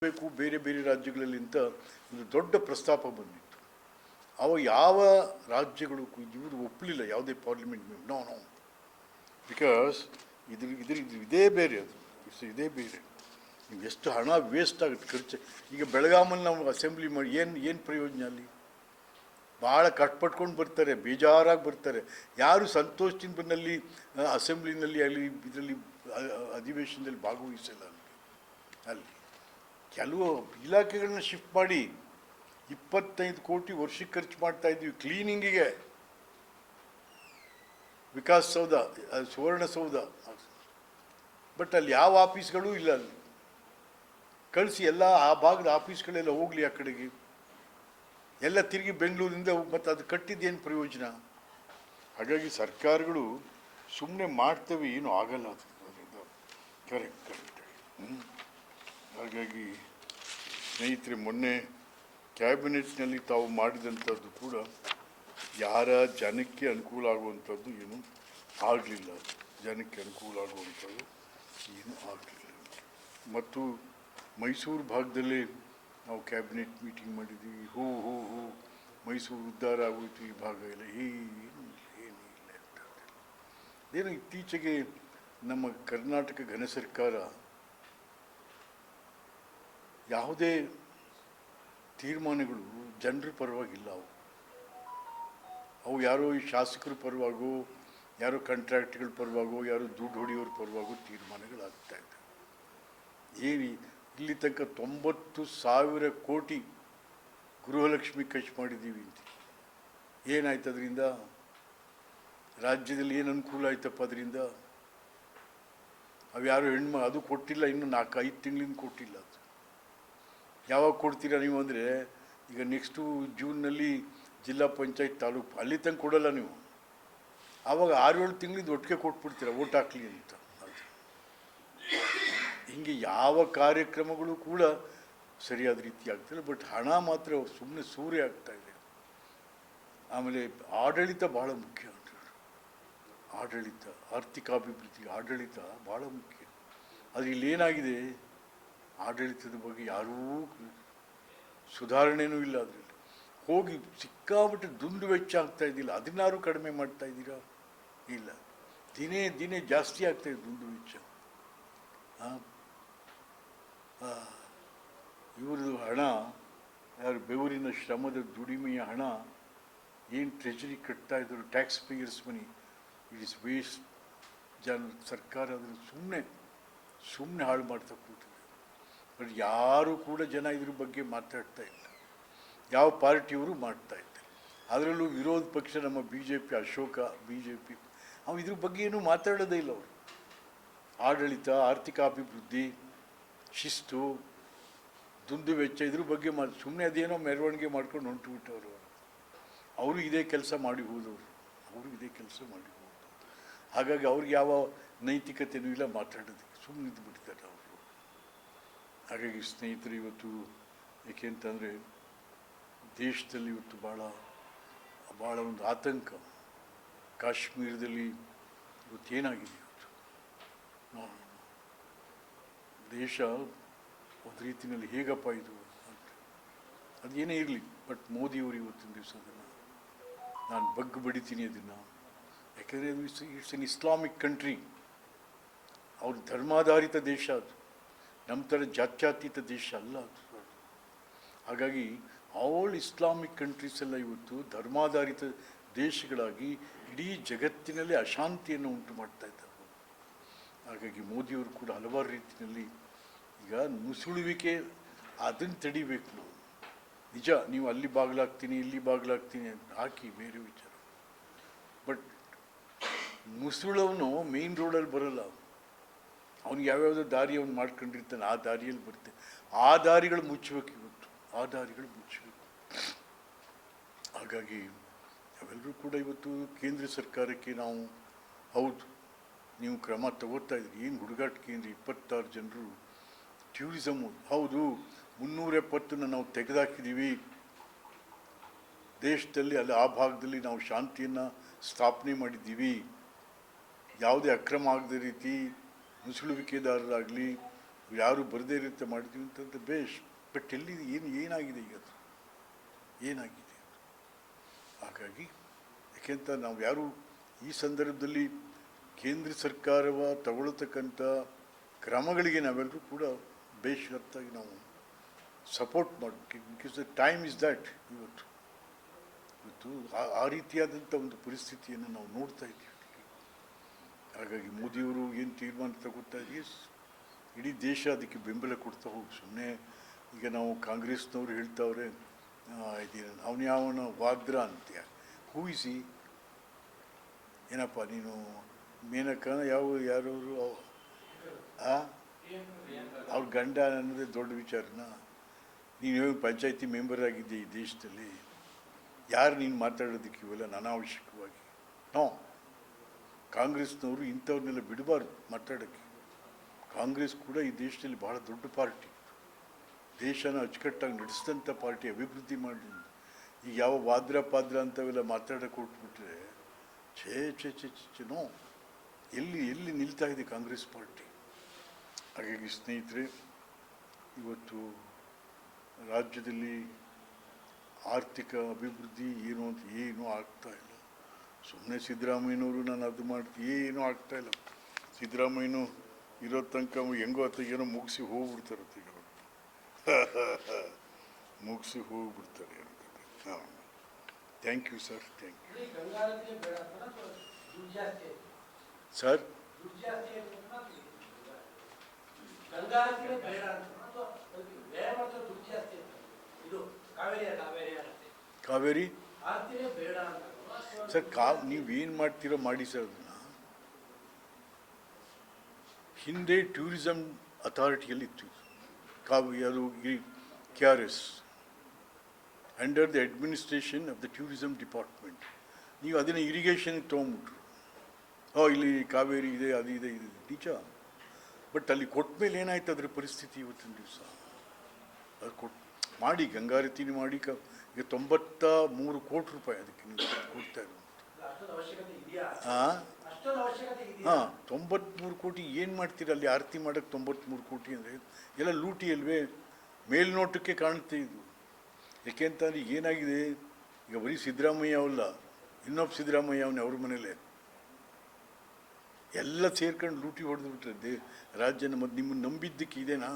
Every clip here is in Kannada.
ಬೇಕು ಬೇರೆ ಬೇರೆ ರಾಜ್ಯಗಳಲ್ಲಿಂತ ಒಂದು ದೊಡ್ಡ ಪ್ರಸ್ತಾಪ ಬಂದಿತ್ತು. ಅವ ಯಾವ ರಾಜ್ಯಗಳು ಇವರು ಒಪ್ಪಲಿಲ್ಲ, ಯಾವುದೇ ಪಾರ್ಲಿಮೆಂಟ್ ನೋ ನೋ ಬಿಕಾಸ್ ಇದೇ ಬೇರೆ, ಅದು ಇದೇ ಬೇರೆ. ನೀವು ಎಷ್ಟು ಹಣ ವೇಸ್ಟ್ ಆಗುತ್ತೆ, ಖರ್ಚು. ಈಗ ಬೆಳಗಾಮಲ್ಲಿ ನಾವು ಅಸೆಂಬ್ಲಿ ಮಾಡಿ ಏನು ಪ್ರಯೋಜನ ಅಲ್ಲಿ? ಭಾಳ ಕಷ್ಟಪಟ್ಕೊಂಡು ಬರ್ತಾರೆ, ಬೇಜಾರಾಗಿ ಬರ್ತಾರೆ. ಯಾರು ಸಂತೋಷದಿಂದ ಬಂದಲ್ಲಿ ಅಸೆಂಬ್ಲಿನಲ್ಲಿ ಅಲ್ಲಿ ಇದರಲ್ಲಿ ಅಧಿವೇಶನದಲ್ಲಿ ಭಾಗವಹಿಸಲ್ಲ. ಅಲ್ಲಿ ಕೆಲವು ಇಲಾಖೆಗಳನ್ನ ಶಿಫ್ಟ್ ಮಾಡಿ 25 ಕೋಟಿ ವರ್ಷಕ್ಕೆ ಖರ್ಚು ಮಾಡ್ತಾ ಇದ್ವಿ ಕ್ಲೀನಿಂಗಿಗೆ. ವಿಕಾಸಸೌಧ, ಸುವರ್ಣಸೌಧ, ಬಟ್ ಅಲ್ಲಿ ಯಾವ ಆಫೀಸ್ಗಳೂ ಇಲ್ಲ. ಅಲ್ಲಿ ಕಳಿಸಿ ಎಲ್ಲ ಆ ಭಾಗದ ಆಫೀಸ್ಗಳೆಲ್ಲ ಹೋಗಲಿ ಆ ಕಡೆಗೆ, ಎಲ್ಲ ತಿರುಗಿ ಬೆಂಗಳೂರಿಂದ ಮತ್ತು ಅದು ಕಟ್ಟಿದ್ದೇನು ಪ್ರಯೋಜನ? ಹಾಗಾಗಿ ಸರ್ಕಾರಗಳು ಸುಮ್ಮನೆ ಮಾಡ್ತವೆ, ಏನೂ ಆಗಲ್ಲ ಅದರಿಂದ. ಕರೆಕ್ಟ್. ಹಾಗಾಗಿ ಸ್ನೇಹಿತರೆ, ಮೊನ್ನೆ ಕ್ಯಾಬಿನೆಟ್ನಲ್ಲಿ ತಾವು ಮಾಡಿದಂಥದ್ದು ಕೂಡ ಯಾರ ಜನಕ್ಕೆ ಅನುಕೂಲ ಆಗುವಂಥದ್ದು ಏನೂ ಆಗಲಿಲ್ಲ. ಜನಕ್ಕೆ ಅನುಕೂಲ ಆಗುವಂಥದ್ದು ಏನೂ ಆಗಲಿಲ್ಲ. ಮತ್ತು ಮೈಸೂರು ಭಾಗದಲ್ಲೇ ನಾವು ಕ್ಯಾಬಿನೆಟ್ ಮೀಟಿಂಗ್ ಮಾಡಿದ್ದೀವಿ. ಹೋ ಮೈಸೂರು ಉದ್ಧಾರ ಆಗೋಯ್ತು, ಈ ಭಾಗ ಎಲ್ಲ ಏನೂ ಇಲ್ಲ. ಏನು ಇತ್ತೀಚೆಗೆ ನಮ್ಮ ಕರ್ನಾಟಕ ಘನ ಸರ್ಕಾರ ಯಾವುದೇ ತೀರ್ಮಾನಗಳು ಜನರ ಪರವಾಗಿಲ್ಲ. ಅವು ಯಾರೋ ಈ ಶಾಸಕರ ಪರವಾಗೋ, ಯಾರೋ ಕಾಂಟ್ರಾಕ್ಟ್ಗಳ ಪರವಾಗೋ, ಯಾರೋ ದುಡ್ಡು ಹೊಡೆಯೋರ ಪರವಾಗೋ ತೀರ್ಮಾನಗಳಾಗ್ತಾ ಇದ್ದಾವೆ. ಇಲ್ಲಿ ತನಕ 90,000 ಕೋಟಿ ಗೃಹಲಕ್ಷ್ಮಿ ಖರ್ಚು ಮಾಡಿದ್ದೀವಿ ಅಂತ. ಏನಾಯ್ತು ಅದರಿಂದ? ರಾಜ್ಯದಲ್ಲಿ ಏನು ಅನುಕೂಲ ಆಯ್ತಪ್ಪ ಅದರಿಂದ? ಅವು ಯಾರು ಅದು ಕೊಟ್ಟಿಲ್ಲ, ಇನ್ನು 4-5 ತಿಂಗಳಿಂದ ಕೊಟ್ಟಿಲ್ಲ. ಅದು ಯಾವಾಗ ಕೊಡ್ತೀರಾ ನೀವು ಅಂದರೆ, ಈಗ ನೆಕ್ಸ್ಟು ಜೂನ್ನಲ್ಲಿ ಜಿಲ್ಲಾ ಪಂಚಾಯತ್ ತಾಲೂಕು, ಅಲ್ಲಿ ತನಕ ಕೊಡಲ್ಲ ನೀವು. ಆವಾಗ 6-7 ತಿಂಗಳಿಂದ ಒಟ್ಟಿಗೆ ಕೊಟ್ಬಿಡ್ತೀರ, ಓಟ್ ಹಾಕ್ಲಿ ಅಂತ. ಹೀಗೆ ಯಾವ ಕಾರ್ಯಕ್ರಮಗಳು ಕೂಡ ಸರಿಯಾದ ರೀತಿ ಆಗ್ತಿಲ್ಲ. ಬಟ್ ಹಣ ಮಾತ್ರ ಸುಮ್ಮನೆ ಸೂರ್ಯ ಆಗ್ತಾ ಇದೆ. ಆಮೇಲೆ ಆಡಳಿತ ಭಾಳ ಮುಖ್ಯ. ಆಡಳಿತ, ಆರ್ಥಿಕಾಭಿವೃದ್ಧಿ, ಆಡಳಿತ ಭಾಳ ಮುಖ್ಯ. ಆದರೆ ಇಲ್ಲೇನಾಗಿದೆ, ಆಡಳಿತದ ಬಗ್ಗೆ ಯಾರೂ ಸುಧಾರಣೆನೂ ಇಲ್ಲ. ಅದರಲ್ಲಿ ಹೋಗಿ ಸಿಕ್ಕಾಬಿಟ್ಟು ದುಂದು ವೆಚ್ಚ ಆಗ್ತಾ ಇದ್ದಿಲ್ಲ. ಅದನ್ನಾರು ಕಡಿಮೆ ಮಾಡ್ತಾ ಇದ್ದೀರಾ? ಇಲ್ಲ, ದಿನೇ ದಿನೇ ಜಾಸ್ತಿ ಆಗ್ತಾಯಿದೆ ದುಂದು ವೆಚ್ಚ. ಇವ್ರದ್ದು ಹಣ, ಯಾರು ಬೆವರಿನ ಶ್ರಮದ ದುಡಿಮೆಯ ಹಣ ಏನು ಟ್ರೆಜರಿ ಕಟ್ತಾ ಇದ್ರು, tax payers money, it is waste. ಸರ್ಕಾರ ಅದನ್ನು ಸುಮ್ಮನೆ ಹಾಳು ಮಾಡ್ತಾ ಕೂತಿದೆ. ಬಟ್ ಯಾರೂ ಕೂಡ ಜನ ಇದ್ರ ಬಗ್ಗೆ ಮಾತಾಡ್ತಾ ಇಲ್ಲ. ಯಾವ ಪಾರ್ಟಿಯವರು ಮಾಡ್ತಾ ಇದ್ದಾರೆ. ಅದರಲ್ಲೂ ವಿರೋಧ ಪಕ್ಷ ನಮ್ಮ BJP, ಅಶೋಕ BJP, ಇದ್ರ ಬಗ್ಗೆ ಏನೂ ಮಾತಾಡೋದೇ ಇಲ್ಲ. ಅವರು ಆಡಳಿತ, ಆರ್ಥಿಕಾಭಿವೃದ್ಧಿ, ಶಿಸ್ತು, ದುಂದು ವೆಚ್ಚ ಇದ್ರ ಬಗ್ಗೆ ಸುಮ್ಮನೆ ಅದೇನೋ ಮೆರವಣಿಗೆ ಮಾಡ್ಕೊಂಡು ಹೊಂಟುಬಿಟ್ಟವರು. ಅವರು ಇದೇ ಕೆಲಸ ಮಾಡಿ ಹೋದವರು. ಹಾಗಾಗಿ ಅವ್ರಿಗೆ ಯಾವ ನೈತಿಕತೆಯೂ ಇಲ್ಲ ಮಾತಾಡೋದಕ್ಕೆ, ಸುಮ್ಮನೆ ಇದ್ದು ಬಿಡ್ತಾರೆ ಅವರು. ಹಾಗಾಗಿ ಸ್ನೇಹಿತರು, ಇವತ್ತು ಏಕೆಂತಂದರೆ ದೇಶದಲ್ಲಿ ಇವತ್ತು ಭಾಳ ಒಂದು ಆತಂಕ. ಕಾಶ್ಮೀರದಲ್ಲಿ ಇವತ್ತೇನಾಗಿದೆ, ಇವತ್ತು ದೇಶ ಒಂದು ರೀತಿಯಲ್ಲಿ ಹೇಗಪ್ಪ ಇದು ಅಂತ. ಅದೇನೇ ಇರಲಿ, ಬಟ್ ಮೋದಿಯವರು ಇವತ್ತಿನ ದಿವಸ ಅದನ್ನು ನಾನು ಬಡಿತೀನಿ ಅದನ್ನು. ಯಾಕೆಂದರೆ ಇಟ್ಸ್ ಎನ್ ಇಸ್ಲಾಮಿಕ್ ಕಂಟ್ರಿ. ಅವ್ರ ಧರ್ಮಾಧಾರಿತ ದೇಶ ಅದು, ನಮ್ಮ ಥರ ಜಾತ್ಯತೀತ ದೇಶ ಅಲ್ಲ ಅದು. ಹಾಗಾಗಿ ಆಲ್ ಇಸ್ಲಾಮಿಕ್ ಕಂಟ್ರೀಸ್ ಎಲ್ಲ ಇವತ್ತು ಧರ್ಮಾಧಾರಿತ ದೇಶಗಳಾಗಿ ಇಡೀ ಜಗತ್ತಿನಲ್ಲಿ ಅಶಾಂತಿಯನ್ನು ಉಂಟು ಮಾಡ್ತಾ ಇದ್ದಾರೆ. ಹಾಗಾಗಿ ಮೋದಿಯವರು ಕೂಡ ಹಲವಾರು ರೀತಿಯಲ್ಲಿ ಈಗ ನುಸುಳುವಿಕೆ, ಅದನ್ನು ತಡಿಬೇಕು ನಾವು. ನಿಜ, ನೀವು ಅಲ್ಲಿ ಬಾಗಿಲಾಗ್ತೀನಿ, ಇಲ್ಲಿ ಬಾಗಿಲಾಗ್ತೀನಿ ಅಂತ ಹಾಕಿ ಬೇರೆ ವಿಚಾರ. ಬಟ್ ನುಸುಳವನು ಮೇನ್ ರೋಡಲ್ಲಿ ಬರೋಲ್ಲ. ಅವ್ನಿಗೆ ಯಾವ್ಯಾವುದೋ ದಾರಿ ಅವ್ನು ಮಾಡ್ಕೊಂಡಿರ್ತಾನೆ, ಆ ದಾರಿಯಲ್ಲಿ ಬರ್ತೇನೆ. ಆ ದಾರಿಗಳು ಮುಚ್ಚಬೇಕು ಇವತ್ತು, ಆ ದಾರಿಗಳು ಮುಚ್ಚಬೇಕು. ಹಾಗಾಗಿ ನಾವೆಲ್ಲರೂ ಕೂಡ ಇವತ್ತು ಕೇಂದ್ರ ಸರ್ಕಾರಕ್ಕೆ ನಾವು, ಹೌದು ನೀವು ಕ್ರಮ ತಗೋತಾ ಇದ್ರಿ, ಏನು ಹುಡುಗಾಟ ಕೇಂದ್ರ, 26 ಜನರು ಟೂರಿಸಮು, ಹೌದು 370 ನಾವು ತೆಗೆದುಹಾಕಿದ್ದೀವಿ ದೇಶದಲ್ಲಿ. ಅಲ್ಲಿ ಆ ಭಾಗದಲ್ಲಿ ನಾವು ಶಾಂತಿಯನ್ನು ಸ್ಥಾಪನೆ ಮಾಡಿದ್ದೀವಿ. ಯಾವುದೇ ಅಕ್ರಮ ಆಗದ ರೀತಿ ನುಸುಳುವಿಕೆದಾರರಾಗಲಿ ಯಾರು ಬರದೇ ಇರುತ್ತೆ ಮಾಡಿದ್ದೀವಿ ಅಂತಂದ್ರೆ ಬೇಷ್. ಬಟ್ ಎಲ್ಲಿದೆ, ಏನಾಗಿದೆ ಈಗ ಅದು ಏನಾಗಿದೆ? ಹಾಗಾಗಿ ಯಾಕೆಂತ ನಾವು ಯಾರು ಈ ಸಂದರ್ಭದಲ್ಲಿ ಕೇಂದ್ರ ಸರ್ಕಾರವ ತಗೊಳ್ತಕ್ಕಂಥ ಕ್ರಮಗಳಿಗೆ ನಾವೆಲ್ಲರೂ ಕೂಡ ಬೇಷರತ್ತಾಗಿ ನಾವು ಸಪೋರ್ಟ್ ಮಾಡಬೇಕು. Because the time is that. ಇವತ್ತು ಆ ರೀತಿಯಾದಂಥ ಒಂದು ಪರಿಸ್ಥಿತಿಯನ್ನು ನಾವು ನೋಡ್ತಾ ಇದ್ದೀವಿ. ಹಾಗಾಗಿ ಮೋದಿಯವರು ಏನು ತೀರ್ಮಾನ ತಗೋತಾ ಇದೆಯೇ, ಇಡೀ ದೇಶ ಅದಕ್ಕೆ ಬೆಂಬಲ ಕೊಡ್ತಾ ಹೋಗಿ. ಸುಮ್ಮನೆ ಈಗ ನಾವು ಕಾಂಗ್ರೆಸ್ನವ್ರು ಹೇಳ್ತಾವ್ರೆ ಇದೇನು ಅವನು ಯಾವನ ವಾದ್ರಾ ಅಂತ್ಯ, ಹೂ ಇಸ್ ಹಿ? ಏನಪ್ಪ ನೀನು ಮೇನಕನ ಯಾರವರು ಅವ್ರ ಗಂಡ ಅನ್ನೋದೇ ದೊಡ್ಡ ವಿಚಾರನ? ನೀನು ಪಂಚಾಯತಿ ಮೆಂಬರ್ ಆಗಿದ್ದೆ ಈ ದೇಶದಲ್ಲಿ, ಯಾರು ನೀನು ಮಾತಾಡೋದಕ್ಕೆ ಇವೆಲ್ಲ ಅನಾವಶ್ಯಕವಾಗಿ? ನೋ, ಕಾಂಗ್ರೆಸ್ನವರು ಇಂಥವ್ರನ್ನೆಲ್ಲ ಬಿಡಬಾರ್ದು ಮಾತಾಡೋಕ್ಕೆ. ಕಾಂಗ್ರೆಸ್ ಕೂಡ ಈ ದೇಶದಲ್ಲಿ ಬಹಳ ದೊಡ್ಡ ಪಾರ್ಟಿ, ದೇಶನ ಅಚ್ಚುಕಟ್ಟಾಗಿ ನಡೆಸಿದಂಥ ಪಾರ್ಟಿ, ಅಭಿವೃದ್ಧಿ ಮಾಡಿ. ಈಗ ಯಾವ ವಾದ್ರ ಪಾದ್ರ ಅಂಥವೆಲ್ಲ ಮಾತಾಡೋಕೆ ಕೊಟ್ಬಿಟ್ರೆ ಛೇ ನೋ, ಎಲ್ಲಿ ನಿಲ್ತಾ ಇದೆ ಕಾಂಗ್ರೆಸ್ ಪಾರ್ಟಿ? ಹಾಗಾಗಿ ಸ್ನೇಹಿತರೆ, ಇವತ್ತು ರಾಜ್ಯದಲ್ಲಿ ಆರ್ಥಿಕ ಅಭಿವೃದ್ಧಿ ಏನೂ ಆಗ್ತಾ ಇಲ್ಲ. ಸುಮ್ಮನೆ ಸಿದ್ದರಾಮಯ್ಯನವರು ನಾನು ಅದು ಮಾಡ್ತೀನಿ, ಏನೂ ಆಗ್ತಾಯಿಲ್ಲ. ಸಿದ್ದರಾಮಯ್ಯನೂ ಇರೋ ತನಕ ಹೆಂಗೋ ಏನೋ ಮುಗಿಸಿ ಹೋಗ್ಬಿಡ್ತಾರೆ, ಮುಗಿಸಿ ಹೋಗ್ಬಿಡ್ತಾರೆ ಅಂತ. ಹಾಂ, thank you sir, thank you sir. Kaveri sir, ನೀವೇನು ಮಾಡ್ತೀರೋ ಮಾಡಿ ಸರ್. ಅದನ್ನು ಹಿಂದೆ ಟೂರಿಸಮ್ ಅಥಾರಿಟಿಯಲ್ಲಿತ್ತು ಅದು KRS, under the administration of the tourism department. ನೀವು ಅದನ್ನು ಇರಿಗೇಷನ್ಗೆ ತೊಗೊಂಬಿಟ್ರು. ಇಲ್ಲಿ ಕಾವೇರಿ ಇದೆ, ಅದು ಇದೆ, ಇದು ನಿಜ. ಬಟ್ ಅಲ್ಲಿ ಕೊಟ್ಟ ಮೇಲೆ ಏನಾಯ್ತು ಅದರ ಪರಿಸ್ಥಿತಿ ಇವತ್ತಿನ ದಿವಸ? ಅದು ಮಾಡಿ ಗಂಗಾರತಿನಿ ಮಾಡಿ ಈಗ 93 ಕೋಟಿ ರೂಪಾಯಿ ಅದಕ್ಕೆ ನೀವು ಕೊಡ್ತಾ ಇರೋದು. ಹಾಂ, 93 ಕೋಟಿ ಏನು ಮಾಡ್ತೀರ ಅಲ್ಲಿ ಆರತಿ ಮಾಡೋಕ್ಕೆ? 93 ಕೋಟಿ ಅಂದರೆ ಎಲ್ಲ ಲೂಟಿ ಅಲ್ವೇ? ಮೇಲ್ನೋಟಕ್ಕೆ ಕಾಣುತ್ತೆ ಇದು. ಯಾಕೆಂತಂದರೆ ಏನಾಗಿದೆ ಈಗ, ಬರೀ ಸಿದ್ದರಾಮಯ್ಯ ಅವಲ್ಲ, ಇನ್ನೊಬ್ಬ ಸಿದ್ದರಾಮಯ್ಯ ಅವನೇ ಅವ್ರ ಮನೇಲೆ ಎಲ್ಲ ಸೇರ್ಕೊಂಡು ಲೂಟಿ ಹೊಡೆದು ಬಿಟ್ರೆ ರಾಜ್ಯನ. ಮತ್ತು ನಿಮ್ಮನ್ನು ನಂಬಿದ್ದಕ್ಕೆ ಇದೇನಾ?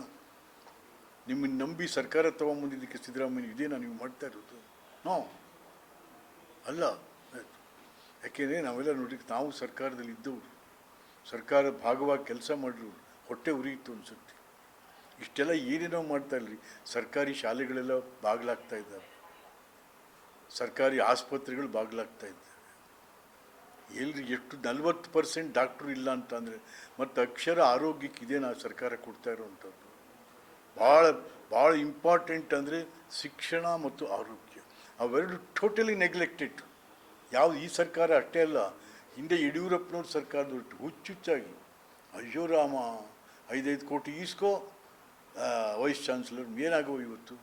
ನಿಮ್ಮನ್ನು ನಂಬಿ ಸರ್ಕಾರ ತೊಗೊಂಬಂದಿದ್ದಕ್ಕೆ ಸಿದ್ದರಾಮಯ್ಯ ಇದೇನಾ ನೀವು ಮಾಡ್ತಾ ಇರೋದು? ನೋ, ಅಲ್ಲ. ಯಾಕೆಂದರೆ ನಾವೆಲ್ಲ ನೋಡಿ, ನಾವು ಸರ್ಕಾರದಲ್ಲಿ ಇದ್ದವರು, ಸರ್ಕಾರ ಭಾಗವಾಗಿ ಕೆಲಸ ಮಾಡಿರೋರು, ಹೊಟ್ಟೆ ಉರಿಯಿತು ಅನಿಸುತ್ತೆ. ಇಷ್ಟೆಲ್ಲ ಏನೇನೋ ಮಾಡ್ತಾ ಇಲ್ಲರಿ. ಸರ್ಕಾರಿ ಶಾಲೆಗಳೆಲ್ಲ ಬಾಗಿಲಾಗ್ತಾ ಇದ್ದಾವೆ, ಸರ್ಕಾರಿ ಆಸ್ಪತ್ರೆಗಳು ಬಾಗಿಲಾಗ್ತಾ ಇದ್ದಾವೆ. ಎಲ್ರಿ ಎಷ್ಟು 40% ಡಾಕ್ಟ್ರು ಇಲ್ಲ ಅಂತ ಅಂದರೆ, ಮತ್ತು ಅಕ್ಷರ ಆರೋಗ್ಯಕ್ಕೆ ಇದೇನಾ ಸರ್ಕಾರ ಕೊಡ್ತಾ ಇರೋವಂಥದ್ದು? ಭಾಳ ಇಂಪಾರ್ಟೆಂಟ್ ಅಂದರೆ ಶಿಕ್ಷಣ ಮತ್ತು ಆರೋಗ್ಯ, ಅವೆರಡು ಟೋಟಲಿ ನೆಗ್ಲೆಕ್ಟೆಡ್. ಯಾವುದು ಈ ಸರ್ಕಾರ ಅಷ್ಟೇ ಅಲ್ಲ, ಹಿಂದೆ ಯಡಿಯೂರಪ್ಪನವ್ರ ಸರ್ಕಾರದೊಟ್ಟು ಹುಚ್ಚುಚ್ಚಾಗಿ ಅಯ್ಯೋ ರಾಮ 5 ಕೋಟಿ ಈಸ್ಕೋ ವೈಸ್ ಚಾನ್ಸಲರ್. ಏನಾಗೋ ಇವತ್ತು?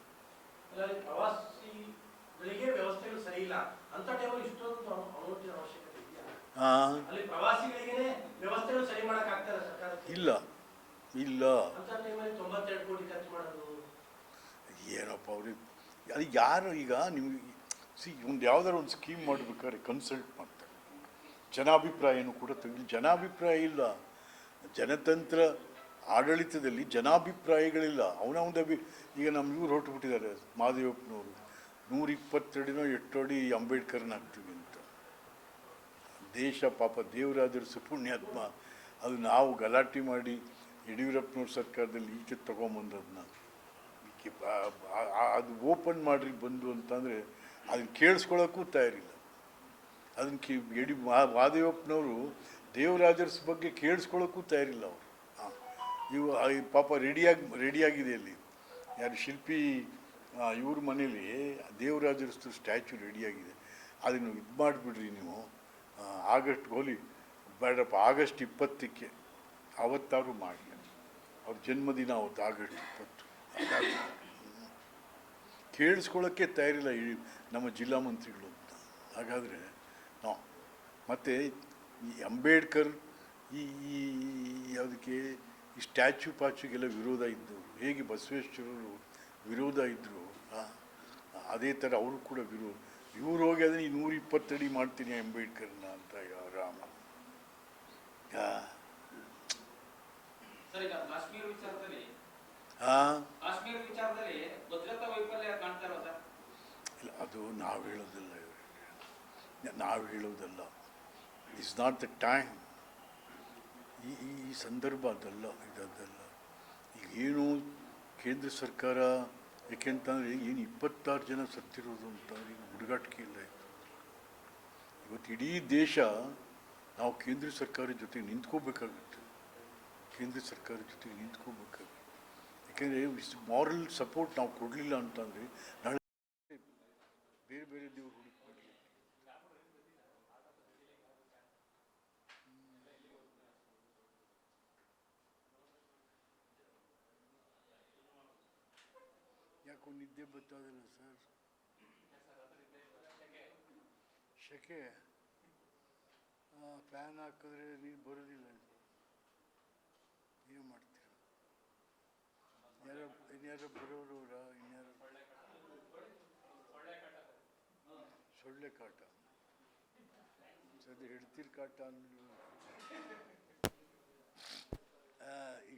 ಇಲ್ಲ ಏನಪ್ಪ ಅವ್ರಿಗೆ ಅದು ಯಾರು ಈಗ ನಿಮ್ಗೆ ಒಂದು ಯಾವುದಾದ್ರು ಒಂದು ಸ್ಕೀಮ್ ಮಾಡಬೇಕಾದ್ರೆ ಕನ್ಸಲ್ಟ್ ಮಾಡ್ತಾರೆ. ಜನಾಭಿಪ್ರಾಯನೂ ಕೂಡ ಜನಾಭಿಪ್ರಾಯ ಇಲ್ಲ. ಜನತಂತ್ರ ಆಡಳಿತದಲ್ಲಿ ಜನಾಭಿಪ್ರಾಯಗಳಿಲ್ಲ. ಅವನೊಂದು ಈಗ ನಮ್ಮ ಇವ್ರು ಹೊರಟುಬಿಟ್ಟಿದ್ದಾರೆ ಮಹದೇವಪ್ಪನವರು, 122 ಎಷ್ಟೋಡಿ ಅಂಬೇಡ್ಕರ್ನ ಹಾಕ್ತೀವಿ ಅಂತ. ದೇಶ ಪಾಪ ದೇವರಾಜರು ಪುಣ್ಯಾತ್ಮ, ಅದು ನಾವು ಗಲಾಟೆ ಮಾಡಿ ಯಡಿಯೂರಪ್ಪನವ್ರ ಸರ್ಕಾರದಲ್ಲಿ ಈಚೆ ತೊಗೊಂಬಂದದನ್ನ ಅದು ಓಪನ್ ಮಾಡ್ರಿ ಬಂದು ಅಂತಂದರೆ ಅದನ್ನು ಕೇಳಿಸ್ಕೊಳ್ಳೋಕ್ಕೂ ತಯಾರಿಲ್ಲ. ಅದನ್ನು ಮಹದೇವಪ್ಪನವರು ದೇವರಾಜರ್ಸ್ ಬಗ್ಗೆ ಕೇಳಿಸ್ಕೊಳ್ಳೋಕ್ಕೂ ತಯಾರಿಲ್ಲ ಅವರು. ಇವು ಪಾಪ ರೆಡಿಯಾಗಿದೆ ಅಲ್ಲಿ. ಯಾರು ಶಿಲ್ಪಿ ಇವ್ರ ಮನೇಲಿ ದೇವರಾಜರಸ್ತು ಸ್ಟ್ಯಾಚ್ಯೂ ರೆಡಿಯಾಗಿದೆ. ಅದನ್ನು ಇದು ಮಾಡಿಬಿಡ್ರಿ ನೀವು, ಆಗಸ್ಟ್ ಹೋಲಿ ಬೇಡಪ್ಪ, ಆಗಸ್ಟ್ 20ಕ್ಕೆ ಅವತ್ತಾರು ಮಾಡಿ. ಅವ್ರ ಜನ್ಮದಿನ ಅವತ್ತು ಆಗಸ್ಟ್ 20. ಕೇಳಿಸ್ಕೊಳ್ಳೋಕ್ಕೆ ತಯಾರಿಲ್ಲ ನಮ್ಮ ಜಿಲ್ಲಾ ಮಂತ್ರಿಗಳು ಅಂತ. ಹಾಗಾದರೆ ನಾವು ಮತ್ತು ಈ ಅಂಬೇಡ್ಕರ್ ಈ ಯಾವುದಕ್ಕೆ ಈ ಸ್ಟ್ಯಾಚ್ಯೂ ಪಾಚ್ಯೂಗೆಲ್ಲ ವಿರೋಧ ಇದ್ದು ಹೇಗೆ ಬಸವೇಶ್ವರರು ವಿರೋಧ ಇದ್ದರು, ಅದೇ ಥರ ಅವರು ಕೂಡ ಇವ್ರು ಹೋಗಿ ಅದನ್ನು 120 ಅಡಿ ಮಾಡ್ತೀನಿ ಅಂಬೇಡ್ಕರ್ನ ಅಂತ ರಾಮ. ಇಲ್ಲ, ಅದು ನಾವು ಹೇಳೋದಲ್ಲ. It's not the time. ಈ ಸಂದರ್ಭ ಅದಲ್ಲ, ಇದಲ್ಲ. ಈಗೇನು ಕೇಂದ್ರ ಸರ್ಕಾರ, ಯಾಕೆಂತಂದರೆ ಏನು 26 ಜನ ಸತ್ತಿರೋದು ಅಂತ ಈಗ ಹುಡುಗಾಟಿಕೆ ಇಲ್ಲ. ಇವತ್ತು ಇಡೀ ದೇಶ ನಾವು ಕೇಂದ್ರ ಸರ್ಕಾರದ ಜೊತೆಗೆ ನಿಂತ್ಕೋಬೇಕಾಗುತ್ತೆ. ಯಾಕೆಂದರೆ ಮಾರಲ್ ಸಪೋರ್ಟ್ ನಾವು ಕೊಡಲಿಲ್ಲ ಅಂತಂದರೆ ನಾಳೆ ಬೇರೆ ಬೇರೆ ದೇವರು ಹುಡುಕಿ ಯಾಕೋ ನಿದ್ದೆ ಬರ್ತಾಯಿಲ್ಲ ಸರ್. ಶೆಕೆ ಫ್ಯಾನ್ ಹಾಕಿದ್ರೆ ನೀರು ಬರೋದಿಲ್ಲ. ಏನು ಮಾಡ್ತೀರ? ಇನ್ಯಾರೋ ಬರೋರವರ ಇನ್ಯಾರೋ ಸೊಳ್ಳೆ ಕಾಟ, ಸದ್ಯ ಹೆಡ್ತಿರ್ ಕಾಟ ಅಂದ್ರು.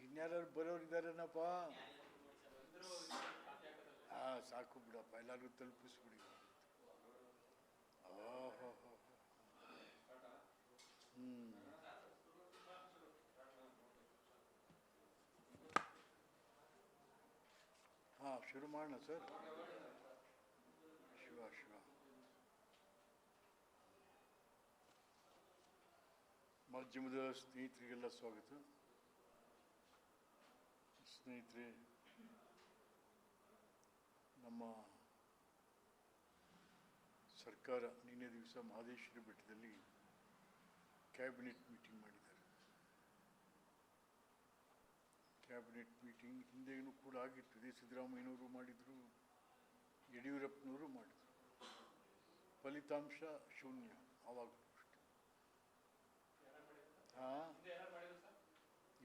ಇನ್ಯಾರು ಬರೋರಿದ್ದಾರೇನಪ್ಪ? ಸಾಕು ಬಿಡಪ್ಪ, ಎಲ್ಲರಿಗೂ ತಲುಪಿಸ್ಬಿಡಿ. ಓಹೋ, ಶುರು ಮಾಡೋಣ ಸರ್. ಶಿವ ಮಾಧ್ಯಮದ ಸ್ನೇಹಿತರಿಗೆಲ್ಲ ಸ್ವಾಗತ. ಸ್ನೇಹಿತರೆ, ನಮ್ಮ ಸರ್ಕಾರ ನಿನ್ನೆ ದಿವಸ ಮಹದೇಶ್ವರ ಬೆಟ್ಟದಲ್ಲಿ ಕ್ಯಾಬಿನೆಟ್ ಮೀಟಿಂಗ್ ಮಾಡಿದ್ದಾರೆ. ಕ್ಯಾಬಿನೆಟ್ ಮೀಟಿಂಗ್ ಹಿಂದೆನೂ ಕೂಡ ಆಗಿರ್ತದೆ. ಸಿದ್ದರಾಮಯ್ಯನವರು ಮಾಡಿದರು, ಯಡಿಯೂರಪ್ಪನವರು ಮಾಡಿದರು. ಫಲಿತಾಂಶ ಶೂನ್ಯ. ಆವಾಗಲೂ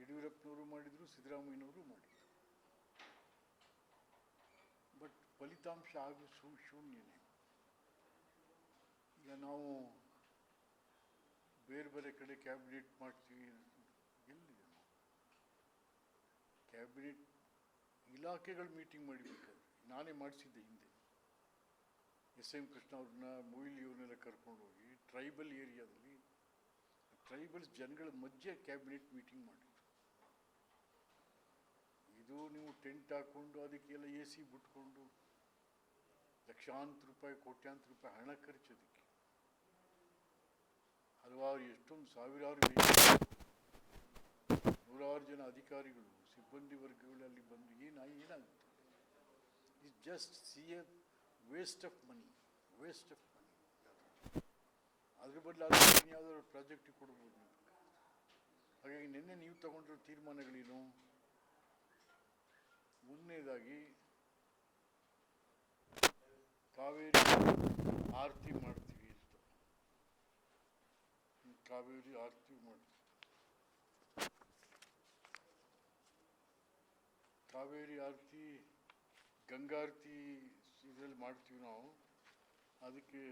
ಯಡಿಯೂರಪ್ಪನವರು ಮಾಡಿದರು, ಸಿದ್ದರಾಮಯ್ಯನವರು ಮಾಡಿದರು. ಬಟ್ ಫಲಿತಾಂಶ ಆಗು ಶೂನ್ಯನೇ. ಈಗ ನಾವು ಬೇರೆ ಬೇರೆ ಕಡೆ ಕ್ಯಾಬಿನೆಟ್ ಮಾಡ್ತೀವಿ, ಎಲ್ಲಿದೆ? ಕ್ಯಾಬಿನೆಟ್ ಇಲಾಖೆಗಳ ಮೀಟಿಂಗ್ ಮಾಡಿಬೇಕಾದ್ರೆ ನಾನೇ ಮಾಡಿಸಿದ್ದೆ ಹಿಂದೆ. SM ಕೃಷ್ಣ ಅವ್ರನ್ನ, ಮೊಯ್ಲಿ ಅವ್ರನ್ನೆಲ್ಲ ಕರ್ಕೊಂಡು ಹೋಗಿ ಟ್ರೈಬಲ್ ಏರಿಯಾದಲ್ಲಿ ಟ್ರೈಬಲ್ಸ್ ಜನಗಳ ಮಧ್ಯೆ ಕ್ಯಾಬಿನೆಟ್ ಮೀಟಿಂಗ್ ಮಾಡಿದ್ರು. ಇದು ನೀವು ಟೆಂಟ್ ಹಾಕ್ಕೊಂಡು ಅದಕ್ಕೆಲ್ಲ AC ಬಿಟ್ಕೊಂಡು ಲಕ್ಷಾಂತರ ರೂಪಾಯಿ, ಕೋಟ್ಯಾಂತರ ರೂಪಾಯಿ ಹಣ ಖರ್ಚೋದಕ್ಕೆ ಹಲವಾರು, ಎಷ್ಟೊಂದು ಸಾವಿರಾರು, ನೂರಾರು ಜನ ಅಧಿಕಾರಿಗಳು, ಸಿಬ್ಬಂದಿ ವರ್ಗಗಳಲ್ಲಿ ಬಂದು ಏನಾಗುತ್ತೆ? It's just waste of money. ಅದ್ರ ಬದಲು ಯಾವುದಾದ್ರು ಪ್ರಾಜೆಕ್ಟಿಗೆ ಕೊಡ್ಬೋದು ನೀವು. ಹಾಗಾಗಿ ನಿನ್ನೆ ನೀವು ತಗೊಂಡಿರೋ ತೀರ್ಮಾನಗಳೇನು? ಮೊದಲನೇದಾಗಿ ಕಾವೇರಿ ಆರತಿ ಮಾಡ್ತೀವಿ ಅಂತ. ಕಾವೇರಿ ಆರತಿ ಮಾಡ್ತೀವಿ. ಕಾವೇರಿ ಆರತಿ, ಗಂಗಾರತಿ ಇದರಲ್ಲಿ ಮಾಡ್ತೀವಿ ನಾವು. ಅದಕ್ಕೆ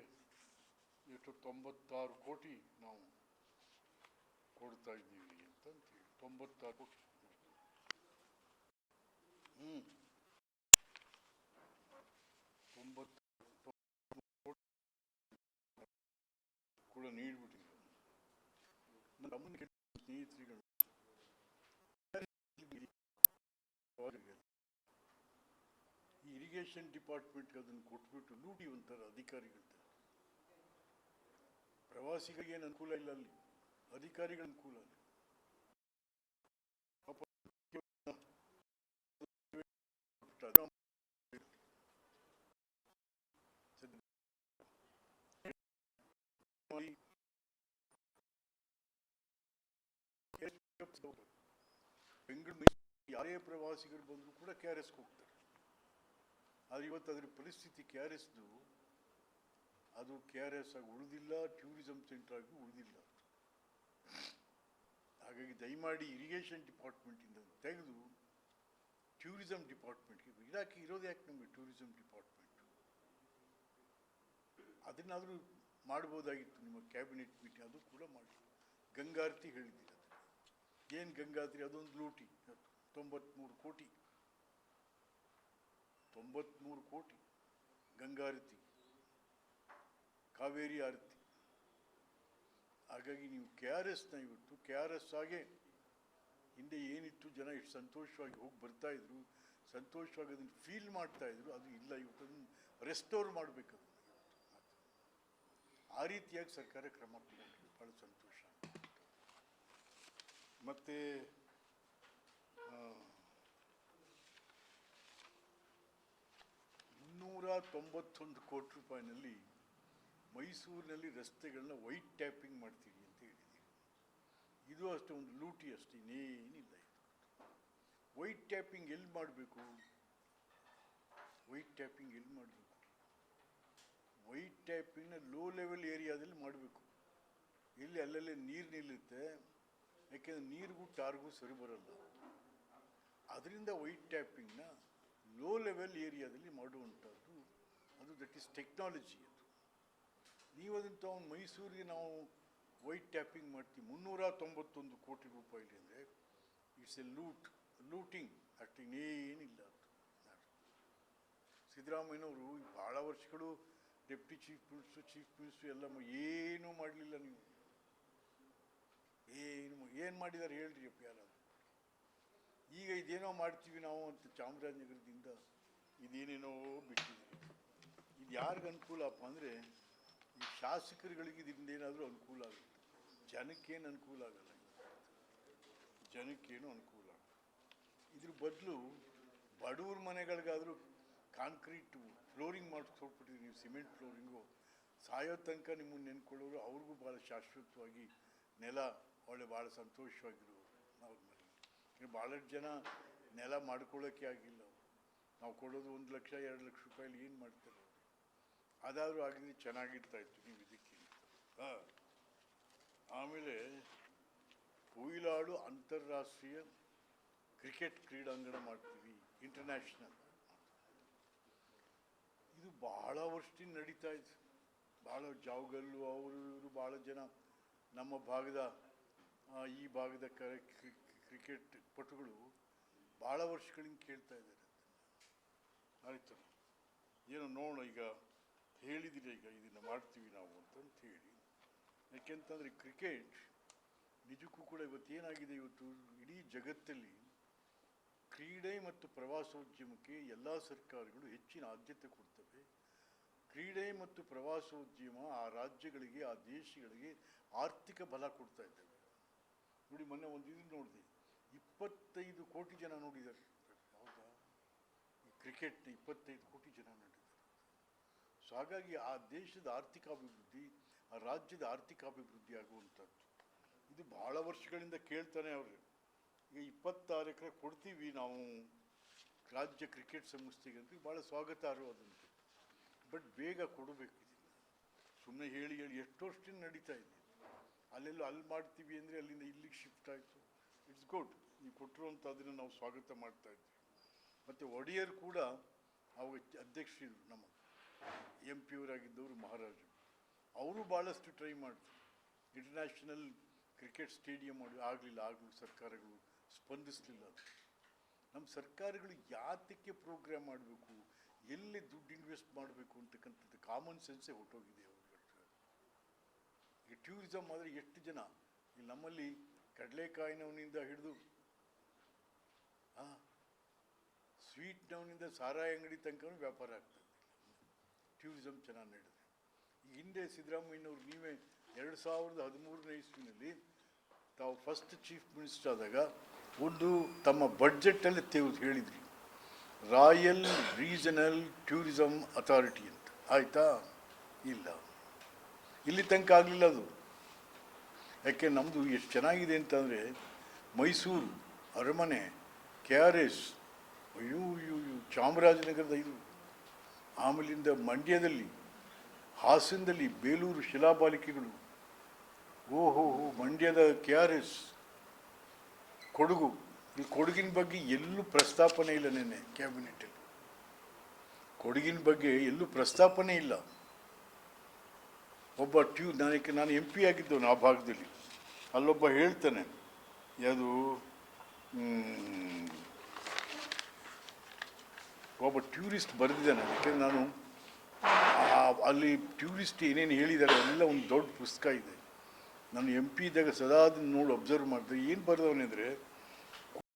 ಎಷ್ಟು 96 ಕೋಟಿ ನಾವು ಕೊಡ್ತಾ ಇದ್ದೀವಿ ಅಂತಂತೀವಿ. 96 ಕೋಟಿ. 90 ಕೂಡ ನೀಡ್ಬಿಟ್ಟಿದ್ರು. ನಮ್ಮ ಸ್ನೇಹಿತರುಗಳು ಈ ಇರಿಗೇಷನ್ ಡಿಪಾರ್ಟ್ಮೆಂಟ್ಗೆ ಅದನ್ನು ಕೊಟ್ಬಿಟ್ಟು ಲೂಟಿ ಒಂಥರ ಅಧಿಕಾರಿಗಳು. ಪ್ರವಾಸಿಗರಿಗೆ ಏನು ಅನುಕೂಲ ಇಲ್ಲ ಅಲ್ಲಿ, ಅಧಿಕಾರಿಗಳ ಅನುಕೂಲ ಅಲ್ಲಿ. ಬೆಂಗಳೂರು ಯಾರೇ ಪ್ರವಾಸಿಗರು ಬಂದರೂ ಕೂಡ KRS ಹೋಗ್ತಾರೆ. ಆದರೆ ಇವತ್ತು ಅದರ ಪರಿಸ್ಥಿತಿ KRSದು ಅದು KRS ಆಗಿ ಉಳಿದಿಲ್ಲ, ಟೂರಿಸಂ ಸೆಂಟರ್ ಆಗಿ ಉಳಿದಿಲ್ಲ. ಹಾಗಾಗಿ ದಯಮಾಡಿ ಇರಿಗೇಷನ್ ಡಿಪಾರ್ಟ್ಮೆಂಟಿಂದ ತೆಗೆದು ಟೂರಿಸಂ ಡಿಪಾರ್ಟ್ಮೆಂಟ್ಗೆ ಇಲಾಖೆ ಇರೋದು ಯಾಕೆ ನಮಗೆ ಟೂರಿಸಂ ಡಿಪಾರ್ಟ್ಮೆಂಟ್ ಅದನ್ನಾದರೂ ಮಾಡ್ಬೋದಾಗಿತ್ತು ನಿಮ್ಮ ಕ್ಯಾಬಿನೆಟ್ ಮೀಟಿಂಗ್, ಅದು ಕೂಡ ಮಾಡಿ. ಗಂಗಾರತಿ ಹೇಳಿದ್ದೀರ, ಏನು ಗಂಗಾರತಿ? ಅದೊಂದು ಲೂಟಿ. 93 ಕೋಟಿ 93 ಕೋಟಿ ಗಂಗಾರತಿ, ಕಾವೇರಿ ಆರತಿ. ಹಾಗಾಗಿ ನೀವು KRSನ ಇವತ್ತು KRS ಹಾಗೆ ಹಿಂದೆ ಏನಿತ್ತು, ಜನ ಎಷ್ಟು ಸಂತೋಷವಾಗಿ ಹೋಗಿ ಬರ್ತಾಯಿದ್ರು, ಸಂತೋಷವಾಗಿ ಅದನ್ನು ಫೀಲ್ ಮಾಡ್ತಾಯಿದ್ರು, ಅದು ಇಲ್ಲ. ಇವತ್ತು ಅದನ್ನು ರೆಸ್ಟೋರ್ ಮಾಡಬೇಕು. ಆ ರೀತಿಯಾಗಿ ಸರ್ಕಾರ ಕ್ರಮ ತಗೊಂಡ್ರು, ಭಾಳ ಸಂತೋಷ. ಮತ್ತು 391 ಕೋಟಿ ರೂಪಾಯಿನಲ್ಲಿ ಮೈಸೂರಿನಲ್ಲಿ ರಸ್ತೆಗಳನ್ನ ವೈಟ್ ಟ್ಯಾಪಿಂಗ್ ಮಾಡ್ತೀವಿ ಅಂತ ಹೇಳಿದ್ದೀವಿ. ಇದು ಅಷ್ಟೇ ಒಂದು ಲೂಟಿ ಅಷ್ಟೇ, ಇನ್ನೇನಿಲ್ಲ. ಇದು ವೈಟ್ ಟ್ಯಾಪಿಂಗ್ ಎಲ್ಲಿ ಮಾಡಬೇಕು? ವೈಟ್ ಟ್ಯಾಪಿಂಗ್ ಎಲ್ಲಿ ಮಾಡಬೇಕು? ವೈಟ್ ಟ್ಯಾಪಿಂಗ್ನ ಲೋ ಲೆವೆಲ್ ಏರಿಯಾದಲ್ಲಿ ಮಾಡಬೇಕು, ಎಲ್ಲಿ ಅಲ್ಲಲ್ಲೇ ನೀರು ನಿಲ್ಲುತ್ತೆ. ಯಾಕೆಂದರೆ ನೀರಿಗೂ ಟಾರ್ಗೂ ಸರಿ ಬರಲ್ಲ. ಅದರಿಂದ ವೈಟ್ ಟ್ಯಾಪಿಂಗ್ನ ಲೋ ಲೆವೆಲ್ ಏರಿಯಾದಲ್ಲಿ ಮಾಡುವಂಥದ್ದು, ಅದು ದಟ್ ಈಸ್ ಟೆಕ್ನಾಲಜಿ. ಅದು ನೀವು ಅದನ್ನು ತಗೊಂಡು ಮೈಸೂರಿಗೆ ನಾವು ವೈಟ್ ಟ್ಯಾಪಿಂಗ್ ಮಾಡ್ತೀವಿ 391 ಕೋಟಿ ರೂಪಾಯಿ ಅಂದರೆ ಇಟ್ಸ್ ಎ ಲೂಟಿಂಗ್ ಅಷ್ಟು, ಇನ್ನೇನಿಲ್ಲ. ಅದು ಸಿದ್ದರಾಮಯ್ಯನವರು ಭಾಳ ವರ್ಷಗಳು ಡೆಪ್ಟಿ ಚೀಫ್ ಮಿನಿಸ್ಟ್ರು ಎಲ್ಲ ಏನೂ ಮಾಡಲಿಲ್ಲ. ನೀವು ಏನು ಮಾಡಿದ್ದಾರೆ ಹೇಳ್ರಿ ಅಪ್ಪ ಯಾರಾದ್ರು? ಈಗ ಇದೇನೋ ಮಾಡ್ತೀವಿ ನಾವು ಅಂತ ಚಾಮರಾಜನಗರದಿಂದ ಇದೇನೇನೋ ಬಿಟ್ಟಿದ್ದೀವಿ. ಇದು ಯಾರಿಗೆ ಅನುಕೂಲಪ್ಪ ಅಂದರೆ ಈ ಶಾಸಕರುಗಳಿಗೆ ಇದರಿಂದ ಏನಾದರೂ ಅನುಕೂಲ ಆಗುತ್ತೆ, ಜನಕ್ಕೇನು ಅನುಕೂಲ ಆಗಲ್ಲ. ಜನಕ್ಕೇನು ಅನುಕೂಲ ಆಗಲ್ಲ. ಇದ್ರ ಬದಲು ಬಡವ್ರ ಮನೆಗಳಿಗಾದರೂ ಕಾಂಕ್ರೀಟು ಫ್ಲೋರಿಂಗ್ ಮಾಡಿಸ್ಕೊಟ್ಬಿಟ್ಟಿದ್ರಿ ನೀವು, ಸಿಮೆಂಟ್ ಫ್ಲೋರಿಂಗು. ಸಾಯೋ ತನಕ ನಿಮ್ಮನ್ನು ನೆನ್ಕೊಳ್ಳೋರು, ಅವ್ರಿಗೂ ಭಾಳ ಶಾಶ್ವತವಾಗಿ ನೆಲ ಒಳ್ಳೆ ಭಾಳ ಸಂತೋಷವಾಗಿರೋರು. ನಾವು ಭಾಳಷ್ಟು ಜನ ನೆಲ ಮಾಡ್ಕೊಳ್ಳೋಕ್ಕೆ ಆಗಿಲ್ಲ. ನಾವು ಕೊಡೋದು 1 ಲಕ್ಷ 2 ಲಕ್ಷ ರೂಪಾಯಲ್ಲಿ ಏನು ಮಾಡ್ತಾರೆ? ಅದಾದರೂ ಆಗಿದ್ರೆ ಚೆನ್ನಾಗಿರ್ತಾಯಿತ್ತು ನೀವು ಇದಕ್ಕೆ. ಆಮೇಲೆ ಕೊಯಿಲಾಡು ಅಂತಾರಾಷ್ಟ್ರೀಯ ಕ್ರಿಕೆಟ್ ಕ್ರೀಡಾಂಗಣ ಮಾಡ್ತೀವಿ, ಇಂಟರ್ನ್ಯಾಷನಲ್. ಇದು ಭಾಳ ವರ್ಷದಿಂದ ನಡೀತಾ ಇದೆ. ಭಾಳ ಜಾವಗಲ್ಲು ಅವರು ಇವರು ಭಾಳ ಜನ ನಮ್ಮ ಭಾಗದ ಈ ಭಾಗದ ಕ್ರಿಕೆಟ್ ಪಟುಗಳು ಭಾಳ ವರ್ಷಗಳಿಂದ ಕೇಳ್ತಾ ಇದ್ದಾರೆ. ಆಯಿತು, ಏನೋ ನೋಡೋಣ, ಈಗ ಹೇಳಿದಿರ, ಈಗ ಇದನ್ನು ಮಾಡ್ತೀವಿ ನಾವು ಅಂತಂತ ಹೇಳಿ. ಯಾಕೆಂತಂದರೆ ಕ್ರಿಕೆಟ್ ನಿಜಕ್ಕೂ ಕೂಡ ಇವತ್ತೇನಾಗಿದೆ, ಇವತ್ತು ಇಡೀ ಜಗತ್ತಲ್ಲಿ ಕ್ರೀಡೆ ಮತ್ತು ಪ್ರವಾಸೋದ್ಯಮಕ್ಕೆ ಎಲ್ಲ ಸರ್ಕಾರಗಳು ಹೆಚ್ಚಿನ ಆದ್ಯತೆ ಕೊಡ್ತವೆ. ಕ್ರೀಡೆ ಮತ್ತು ಪ್ರವಾಸೋದ್ಯಮ ಆ ರಾಜ್ಯಗಳಿಗೆ, ಆ ದೇಶಗಳಿಗೆ ಆರ್ಥಿಕ ಬಲ ಕೊಡ್ತಾ ಇದ್ದಾವೆ. ನೋಡಿ, ಮೊನ್ನೆ ಒಂದು ಇದು ನೋಡಿದೆ, 25 ಕೋಟಿ ಜನ ನೋಡಿದ್ದಾರೆ. ಹೌದಾ? ಈ ಕ್ರಿಕೆಟ್ನ 25 ಕೋಟಿ ಜನ ನೋಡಿದ್ದಾರೆ. ಸೊ ಹಾಗಾಗಿ ಆ ದೇಶದ ಆರ್ಥಿಕಾಭಿವೃದ್ಧಿ, ಆ ರಾಜ್ಯದ ಆರ್ಥಿಕಾಭಿವೃದ್ಧಿ ಆಗುವಂಥದ್ದು. ಇದು ಭಾಳ ವರ್ಷಗಳಿಂದ ಕೇಳ್ತಾನೆ ಅವರು. ಈಗ 26 ಎಕರೆ ಕೊಡ್ತೀವಿ ನಾವು ರಾಜ್ಯ ಕ್ರಿಕೆಟ್ ಸಂಸ್ಥೆಗೆ ಅಂತ, ಭಾಳ ಸ್ವಾಗತಾರ್ಹ ಅದಂತೆ. ಬಟ್ ಬೇಗ ಕೊಡಬೇಕು. ಸುಮ್ಮನೆ ಹೇಳಿ ಎಷ್ಟು ವರ್ಷದಿಂದ ನಡೀತಾ ಇದೆ. ಅಲ್ಲೆಲ್ಲೋ ಅಲ್ಲಿ ಮಾಡ್ತೀವಿ ಅಂದರೆ ಅಲ್ಲಿಂದ ಇಲ್ಲಿಗೆ ಶಿಫ್ಟ್ ಆಯಿತು. ಇಟ್ಸ್ ಗುಡ್, ನೀವು ಕೊಟ್ಟಿರುವಂಥ ಅದನ್ನು ನಾವು ಸ್ವಾಗತ ಮಾಡ್ತಾ ಇದ್ವಿ. ಮತ್ತು ಒಡೆಯರ್ ಕೂಡ ಅವಾಗ ಅಧ್ಯಕ್ಷರು, ನಮ್ಮ MP ಅವರಾಗಿದ್ದವರು ಮಹಾರಾಜರು, ಅವರು ಭಾಳಷ್ಟು ಟ್ರೈ ಮಾಡಿದ್ರು. ಇಂಟರ್ನ್ಯಾಷನಲ್ ಕ್ರಿಕೆಟ್ ಸ್ಟೇಡಿಯಂ ಆಗಲಿಲ್ಲ, ಆಗಲೂ ಸರ್ಕಾರಗಳು ಸ್ಪಂದಿಸಲಿಲ್ಲ. ನಮ್ಮ ಸರ್ಕಾರಗಳು ಯಾತಕ್ಕೆ ಪ್ರೋಗ್ರಾಮ್ ಮಾಡಬೇಕು, ಎಲ್ಲಿ ದುಡ್ಡು ಇನ್ವೆಸ್ಟ್ ಮಾಡಬೇಕು ಅಂತಕ್ಕಂಥದ್ದು ಕಾಮನ್ ಸೆನ್ಸೇ ಹೊರಟೋಗಿದೆ ಅವ್ರಿಗೆ. ಈ ಟೂರಿಸಮ್ ಆದರೆ ಎಷ್ಟು ಜನ ಇಲ್ಲಿ ನಮ್ಮಲ್ಲಿ ಕಡಲೆಕಾಯಿನವನಿಂದ ಹಿಡಿದು ಸ್ವೀಟ್ನವನಿಂದ ಸಾರಾಯಿ ಅಂಗಡಿ ತನಕ ವ್ಯಾಪಾರ ಆಗ್ತದೆ. ಟೂರಿಸಮ್ ಚೆನ್ನಾಗಿ ನಡೆದಿದೆ. ಈ ಹಿಂದೆ ಸಿದ್ದರಾಮಯ್ಯನವರು ನೀವೇ 2013ನೇ ಇಸ್ವಿನಲ್ಲಿ ತಾವು ಫಸ್ಟ್ ಚೀಫ್ ಮಿನಿಸ್ಟರ್ ಆದಾಗ ಒಂದು ತಮ್ಮ ಬಡ್ಜೆಟಲ್ಲಿ ಹೇಳಿದ್ರಿ, ರಾಯಲ್ ರೀಜನಲ್ ಟೂರಿಸಮ್ ಅಥಾರಿಟಿ ಅಂತ. ಆಯಿತಾ? ಇಲ್ಲ, ಇಲ್ಲಿ ತನಕ ಆಗಲಿಲ್ಲ ಅದು. ಯಾಕೆ ನಮ್ಮದು ಎಷ್ಟು ಚೆನ್ನಾಗಿದೆ ಅಂತಂದರೆ ಮೈಸೂರು ಅರಮನೆ, KRS, ಅಯ್ಯೋ ಚಾಮರಾಜನಗರದ ಇದು, ಆಮೇಲಿಂದ ಮಂಡ್ಯದಲ್ಲಿ, ಹಾಸನದಲ್ಲಿ ಬೇಲೂರು ಶಿಲಾಬಾಲಿಕೆಗಳು, ಮಂಡ್ಯದ KRS, ಕೊಡಗು, ಇಲ್ಲಿ ಕೊಡಗಿನ ಬಗ್ಗೆ ಎಲ್ಲೂ ಪ್ರಸ್ತಾಪನೆ ಇಲ್ಲ. ನೆನ್ನೆ ಕ್ಯಾಬಿನೆಟಲ್ಲಿ ಕೊಡಗಿನ ಬಗ್ಗೆ ಎಲ್ಲೂ ಪ್ರಸ್ತಾಪನೆ ಇಲ್ಲ. ಒಬ್ಬ ನಾನು ಎಂ ಪಿ ಆಗಿದ್ದವನು ಆ ಭಾಗದಲ್ಲಿ. ಅಲ್ಲೊಬ್ಬ ಹೇಳ್ತಾನೆ, ಯಾವುದು ಒಬ್ಬ ಟ್ಯೂರಿಸ್ಟ್ ಬರೆದಿದ್ದಾನೆ. ಯಾಕೆಂದರೆ ನಾನು ಅಲ್ಲಿ ಟ್ಯೂರಿಸ್ಟ್ ಏನೇನು ಹೇಳಿದ್ದಾರೆ ಎಲ್ಲ ಒಂದು ದೊಡ್ಡ ಪುಸ್ತಕ ಇದೆ. ನಾನು ಎಂ ಪಿ ಇದ್ದಾಗ ಸದಾ ಅದನ್ನು ನೋಡಿ ಅಬ್ಸರ್ವ್ ಮಾಡಿದೆ. ಏನು ಬರೆದವನೆಂದರೆ